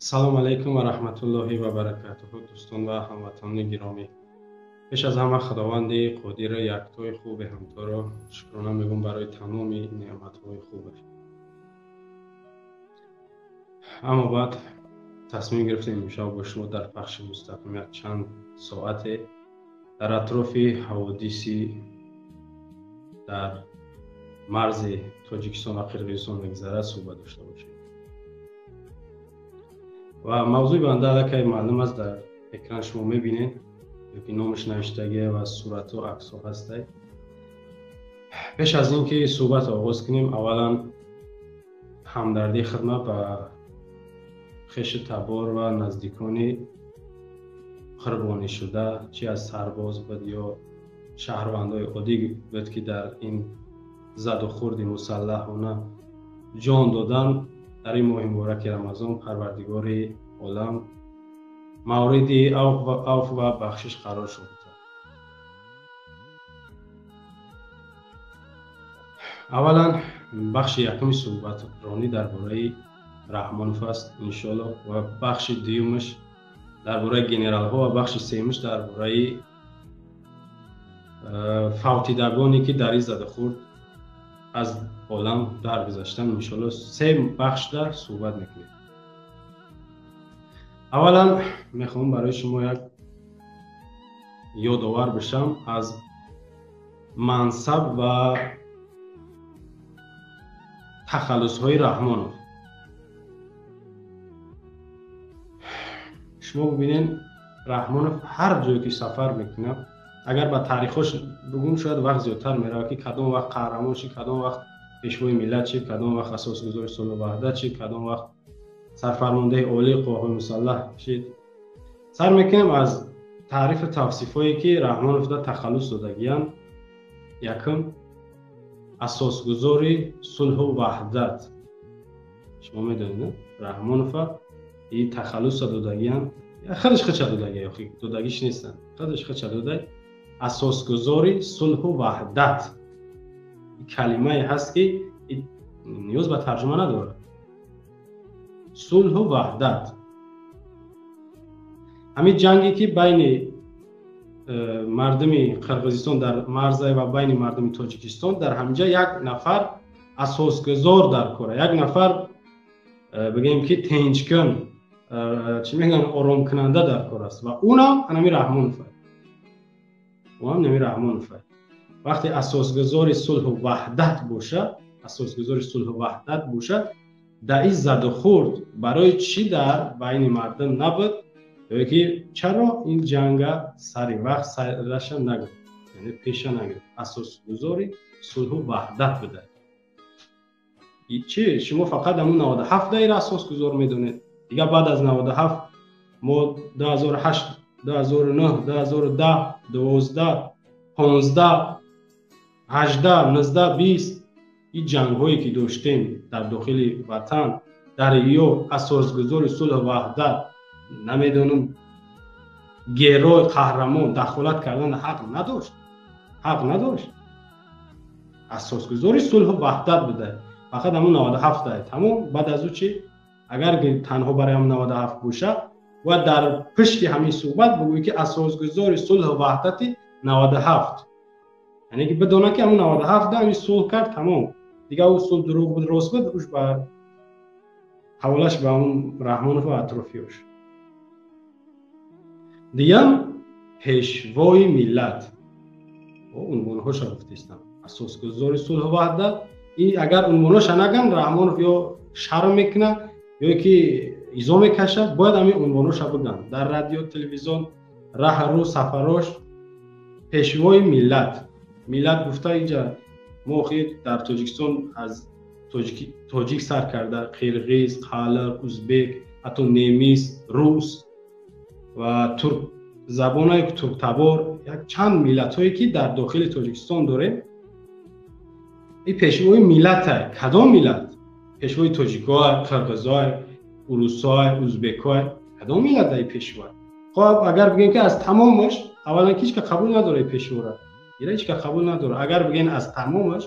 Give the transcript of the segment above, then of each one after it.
салом алайкум ва раҳматуллоҳи ва баракатуҳу. Дӯстон ва ҳамватони гиромӣ, пеш аз ҳама худованди қодир яктои хуби ҳамторо шукрона мегӯям барои тамоми неъматҳои хубаш. аммо баъд тасмим гирифтем имшаб бо шумо дар пахши мустақим як чанд соате дар атрофи ҳаводиси дар марзи Тоҷикистон ва Қирғизистон мегзарад суҳбат дошта бошем. ва мавзӯи банда аллакай маълум аст, дар экран шумо мебинед, ёки номаш навиштагӣ ва сурату аксҳо ҳастад. пеш аз ин ки суҳбат оғоз кунем, аввалан ҳамдардӣ хидмат ба хеши табор ва наздикони қурбонишуда, чи аз сарбоз буд ё шаҳрвандои оддӣ буд ки дар ин заду хурди мусаллаҳона ҷон доданд. дар ин моҳи мубораки рамазон парвардигори олам мавриди авф ва бахшиш қарор шуда. аввалан бахши якуми суҳбатронӣ дар бораи Раҳмонов аст иншоаллоҳ, ва бахши дуюмаш дар бораи генералҳо ва бахши сеюмаш дар бораи фавтидагоне ки дар ин задухурд аз олам даргузаштанд. иншоаллоҳ се бахшда суҳбат мекунем. аввалан мехоҳам барои шумо як ёдовар бошам аз мансаб ва тахаллусҳои Раҳмонов. шумо бибинед, Раҳмонов ҳар ҷое ки сафар мекунад, агар ба таърихош бигӯм шояд вақт зиёдтар меравад ки кадом вақт қаҳрамон шид, кадом вақт пешвои миллат шид, кадом вақт асосгузори сулҳу ваҳдат шид, кадом вақт сарфармондаи олии қувваҳои мусаллаҳ шид. сар мекунем аз таърифу тавсифҳое ки Раҳмонов дар тахаллус додагиянд. якум, асосгузори сулҳу ваҳдат. шумо медонед Раҳмонова ин тахаллуса додагиянд, худаш хича додагия, охи додагиш нестанд, худаш хича додай асосгузори сулҳу ваҳдат. калимае ҳаст ки ниёз ба тарҷума надорад. сулҳу ваҳдат. ҳамин ҷанге ки байни мардуми Қирғизистон дар марзае ва байни мардуми Тоҷикистон, дар ҳамҷа як нафар асосгузор дар кора, як нафар бигем ки тинҷкун, чӣ мегӯянд, оромкунанда дар кор аст, ва унам ҳамин Раҳмонов аст. вақте асосгузори сулҳу ваҳдат бошад, асосгузори сулҳу ваҳдат бошад, дар ин задухурд барои чӣ дар байни мардум набуд, ёки чаро ин ҷанга сари вақт сараша нагирифт, яъне пеша нагирифт. асосгузори сулҳу ваҳдат буда. чӣ шумо фақат ҳамун 97 даира асосгузор медонед? дигар баъд аз 97 мо 2008, 2009, 2010, 12, 15, 18, 19, 20 ин ҷангҳое ки доштем дар дохили ватан, дар ё асосгузори сулҳу ваҳдат, намедонам, герой қаҳрамон дахолат кардан ҳақ надошт. асосгузори сулҳу ваҳдат буда. фақат ҳамун 97 дай тамом. баъд аз ӯ чӣ? агар танҳо барои ҳамун 97 бошад, ва дар пишти ҳамин суҳбат бигӯӣ ки асосгузори сулҳу ваҳдати 97, яъне ки бидонад ки ҳамун 97 да ин сулҳ кард, тамом. дигар ӯ сулҳ дурӯғ буд рост буд, уш ба ҳаволаш ба ҳамун Раҳмонов ва атрофиёш. дигам пешвои миллат. унвонҳоша гуфтистам. асосгузори сулҳу ваҳдат. ин агар унвоноша наган, Раҳмонов ё шарм мекунад, ё ки изо мекашад, бояд ҳамин унвоноша бигӯянд дар радио, телевизион, раҳрӯ, сафарош. пешвои миллат. миллат гуфта инҷа мо охир дар Тоҷикистон аз тоҷик сар карда, қирғиз, қалқ, узбек, ҳатто немис, рус ва турк забонае ки турктабор, як чанд миллатҳое ки дар дохили Тоҷикистон дорем. ин пешвои миллатае. кадом миллат? пешвои тоҷикоай, қирғизоай, урусоай, узбекоай, кадом миллат дар пешвоай? хоҳ агар бигем ки аз тамомаш, аввалан ки ҳеҷ қабул надорад пешвора, ира ҳеҷ қабул надорад. агар бигем аз тамомаш,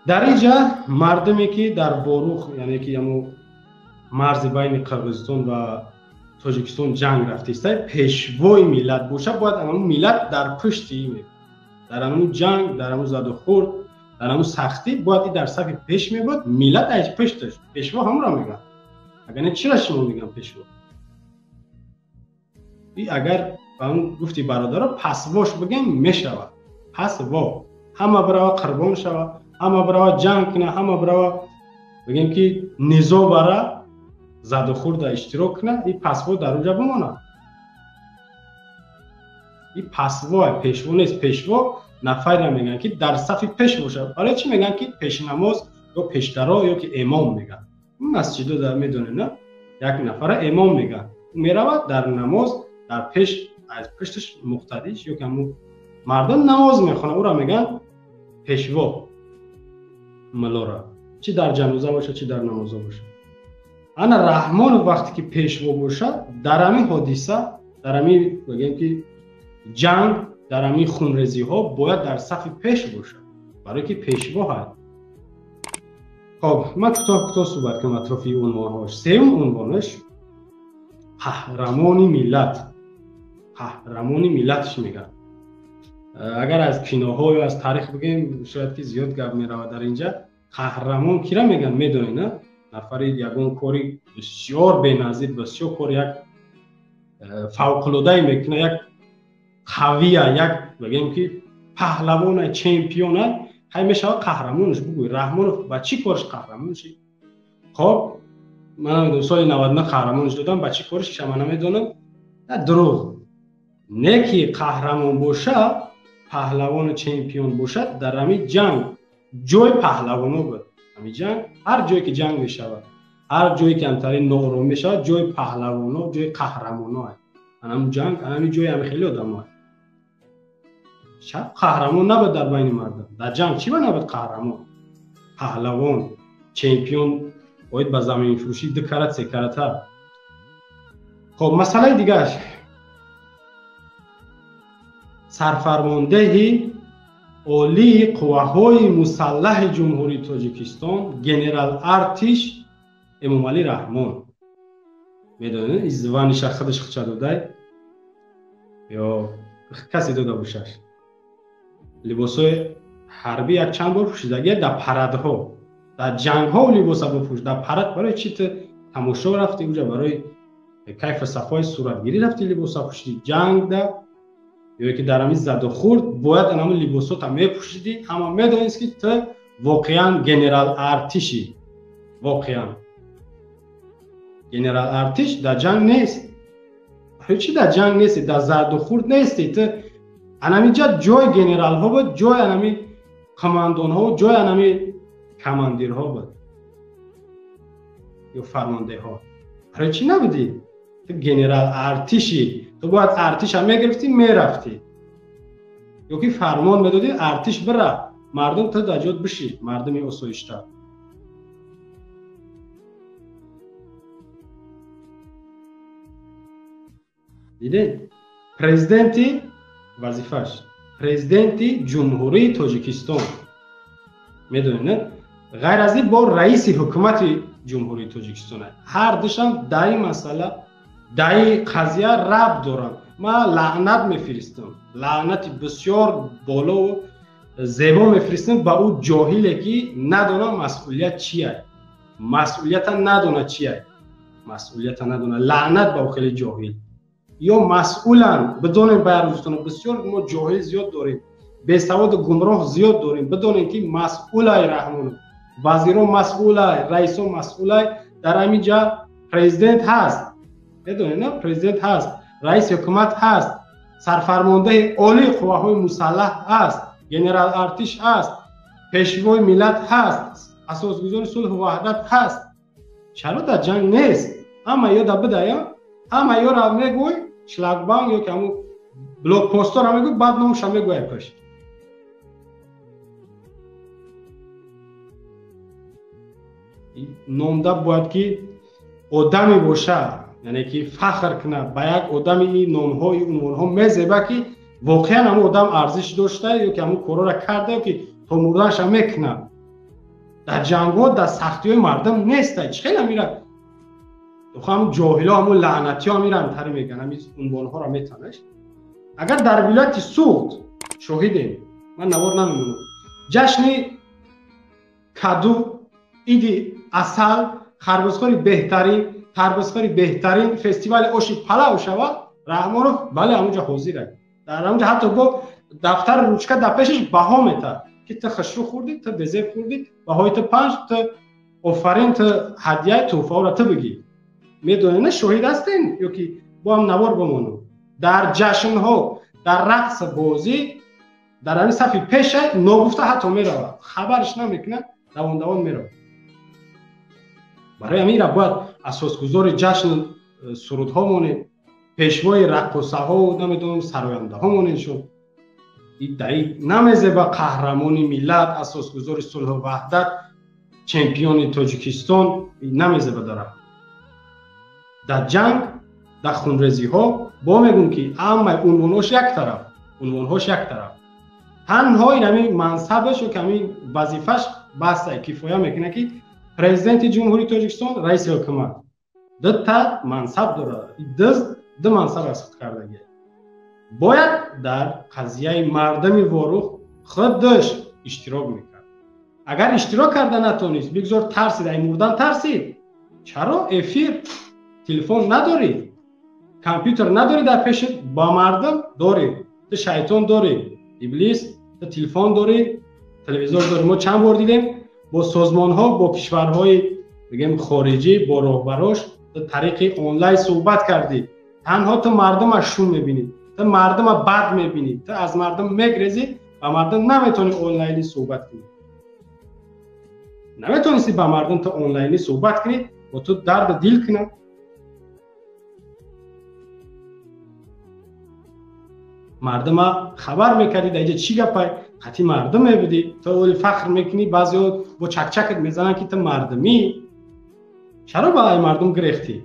дар инҷа мардуме ки дар борух, яъне ки ҳамун مرز بین قرقیزستان و تاجیکستان جنگ رفته است، پیشوای ملت باشه، باید همون ملت در پشتی، در همون جنگ، در همون زد و خورد، در همون سختی باید در صف پیش می بود، ملت از پشتش. پیشوا همون را میگن. اگر نه چرا شما میگن پیشوا؟ اگر همون گفتی برادرها پسواش بگیم میشود. پسوا همه برای قربان شود، همه برای جنگ کنه، همه برای بگیم که نزاع برای زد و خورد اشتراک کنه، این پسوا در اونجا بمانه. این پسوا پیشوا نیست. پیشوا نفر میگن که در صف پیش باشه. برای چی میگن که پیش نماز یا پیشترا یا که امام میگن؟ مسجد در میدونه نه، یک نفر امام میگن میرود در نماز در پیش، از پشتش مقتدیش یا که مردم نماز میخونه، او را میگن پیشوا. ملارا چی در جنازه باشه چی در نماز باشه. انا رحمان وقتی که پیشوا باشه در همین حادثه، در همین بگیم که جنگ، در همین خونریزی ها باید در صف پیش باشه، برای که پیشوا هست. خب من کوتاه صحبت کنم اطراف این عنوانهاش. سوم عنوانش قهرمانی ملت. قهرمانی ملتش میگن. اگر از کیناها یا از تاریخ بگیم شاید که زیاد گپ میرود در اینجا. قهرمان کی را میگن میدونید نه؟ نفری یگان کاری بسیار بی‌نظیر، بسیار کار یک فوق العاده میکنه، یک قویه، یک بگیم که پهلوان، چمپیون، همیشه قهرمانش بگوی. رحمان با چی کارش قهرمانش؟ خب من دو سال 99 قهرمانش دادم، با چی کارش شما نمیدونم. دروغ. نکی قهرمان باشه، پهلوان چمپیون باشه، در همین جنگ جای پهلوانا بود. همین جنگ، هر جایی که جنگ میشود، هر جایی که همتری ناآرام میشود، جای پهلوانا، جای قهرمانا است. همین جنگ، همین جای همین خیلی آدم هست. شب قهرمان نبود در بین مردم. در جنگ چی بود نبود قهرمان؟ پهلوان، چمپیون باید با زمین فروشی 2 کرات 3 کرات. خب مسئله دیگه، سرفرمانده عالی قواهای مسلح جمهوری تاجیکستان گنرال ارتش امامعلی رحمان، میدونید ازدوانش خودش چه داده یا کسی داده باشش؟ لباسای حربی یک چند بار پوشیدگی در پردها، در جنگ ها و لباس بپوش. در پرد برای چی تماشا رفتی اونجا؟ برای کیف صفای صورتگیری رفتی لباس پوشیدی؟ جنگ ده یا که در همین زد و خورد باید همون لباسات هم میپوشیدی. اما میدونید که تو واقعا گنرال ارتشی. واقعا گنرال ارتش در جنگ نیست. هیچی در جنگ نیست، در زد و خورد نیستی. تو انمیجا جای گنرال ها بود، جای انمی کماندون ها و جای انمی کماندیر ها بود یا فرمانده ها. برای چی نبودی؟ تو گنرال ارتشی، تو باید ارتش هم میگرفتی میرفتی یا که فرمان میدادی ارتش بره، مردم تو دجات بشی، مردم آسایشته. دیده پرزیدنتی وظیفش، پرزیدنتی جمهوری تاجیکستان، میدونید نه؟ غیر از این با رئیس حکومت جمهوری تاجیکستان، هر دوشم دای مسئله دای قضیه ربط دارن. ما لعنت میفرستم، لعنت بسیار بالا و زیبا میفرستم با او جاهلی که ندونه مسئولیت چیه، مسئولیت ندونه چیه، مسئولیت ندونه. لعنت با خیلی جاهل یا مسئولن بدون برنامه‌ریزی. بسیار ما جاهل زیاد داریم، بی سواد گمراه زیاد داریم. بدون که مسئولای رحمان، وزیران مسئولای، رئیسان مسئولای، در همین جا پرزیدنت هست، بدون نه پرزیدنت هست، رئیس حکومت هست، سرفرمانده عالی قواهای مسلح هست، گنرال ارتش هست، پیشوای ملت هست، اساسگزار صلح و وحدت هست. چرا در جنگ نیست؟ اما یا در بدایا اما یا را میگوی شلاگبانگ یا که همون بلوک پوستر را میگوی بعد نامش را میگوی کش. نامده باید که آدمی باشه، یعنی که فخر کنه با یک آدم. این نامهای عنوانها میزیبه که واقعا همون آدم ارزش داشته یا که همون کارا را کرده یا که تا مردنش هم میکنه. در جنگ ها در سختی های مردم نیسته. خیلی میره تو هم جاهلا همون لعنتی ها میرن تری میگن همین عنوان ها را میتونش. اگر در ولایت سوخت شاهدیم، من نوار نمیمونم، جشن کدو، ایدی اصل، خربزخوری بهترین فستیوال اوشی پلاو شود، رحمانوف بله همونجا حاضره. در همونجا حتی با دفتر روچکه در پیشش بها میته که تا خشرو خوردی، تا بزه خوردی، بهای تا 5 تا آفرین، تا هدیه توفه را تا بگی. میدونه نه شاهد هستین یا که با هم نوار بمونم در جشن ها، در رقص بازی، در همین صفی پیشه نگفته حتی میره، خبرش نمیکنه، دوان میره. برای همین را باید اساسگذار جشن سرودها مونه، پیشوای رقصه ها و نمیدونم سراینده ها مونهشون. این دایی نمیزه با قهرمان ملت، اساسگذار صلح و وحدت، چمپیون تاجیکستان نمیزه بداره. در جنگ، در خونریزی ها با میگم که اما عنوانش یک طرف، تنها این همین منصبش و کمی وظیفش بسته کفایه میکنه که پرزیدنت جمهوری تاجیکستان، رئیس حکومت دو تا منصب داره، دو منصب از خود کردگی. باید در قضیه مردم واروخ خودش اشتراک میکرد. اگر اشتراک کرده نتونست، بگذار ترسید، این مردن ترسید. چرا افیر تلفن نداری، کامپیوتر نداری در پیش با مردم؟ داری، تو شیطان داری، ابلیس، تو تلفن داری، تلویزیون داری. ما چند بار دیدیم با سازمان ها، با کشورهای بگیم خارجی، با راهبراش به طریق آنلاین صحبت کردی. تنها تو مردم از شوم میبینی، تو مردم از بد میبینی، تو از مردم میگریزی و مردم نمیتونی آنلاینی صحبت کنی. نمیتونستی با مردم تو آنلاینی صحبت کنی و تو درد دل کنی. مردم خبر میکردی در اینجا چی گپای، قطعی مردم میبودی، تو اولی فخر میکنی، بعضی ها با چکچکت میزنن که تو مردمی. چرا با این مردم گریختی؟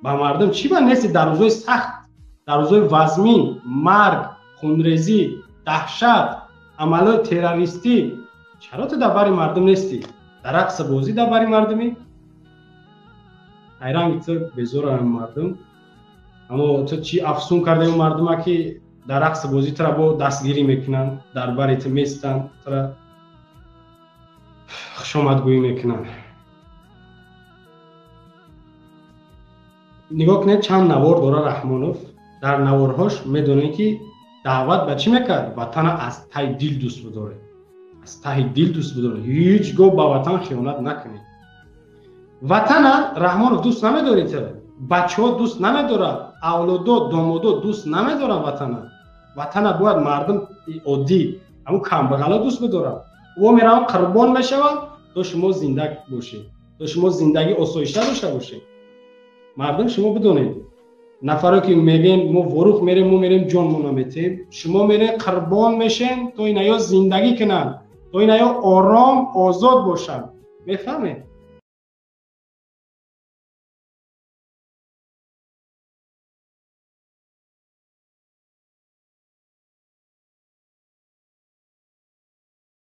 با مردم چی با نیستی؟ در روزهای سخت، در روزهای وزمین، مرگ، خونریزی، دهشت، عملات تروریستی، چرا تو در بر مردم نیستی؟ در رقص بازی در بر مردمی؟ حیران تو بزرگ هم مردم. اما تو چی افسون کرده اون مردم ها که در رقص بازی ترا با دستگیری میکنن، در بریت میستن، ترا خوشامدگویی میکنن. نگاه کنید چند نوار داره رحمانوف. در نوارهاش میدونه که دعوت به چی میکرد؟ وطن از ته دل دوست بداره، از ته دل دوست بداره، هیچگاه با وطن خیانت نکنید. وطن رحمانوف دوست نمیداره، بچه ها دوست نمیداره، اولادو دامادو دوست نمیداره. وطن باید مردم عادی همون کمبغلا دوست بداره. و میرن قربان میشون تا شما زنده باشید، تا شما زندگی آسایشته داشته باشید. مردم شما بدونید، نفرا که میگن ما وروخ میریم، ما میریم جانمون میتیم، شما میرین قربان میشین تا اینا زندگی کنن، تا اینا آرام آزاد باشن. میفهمید؟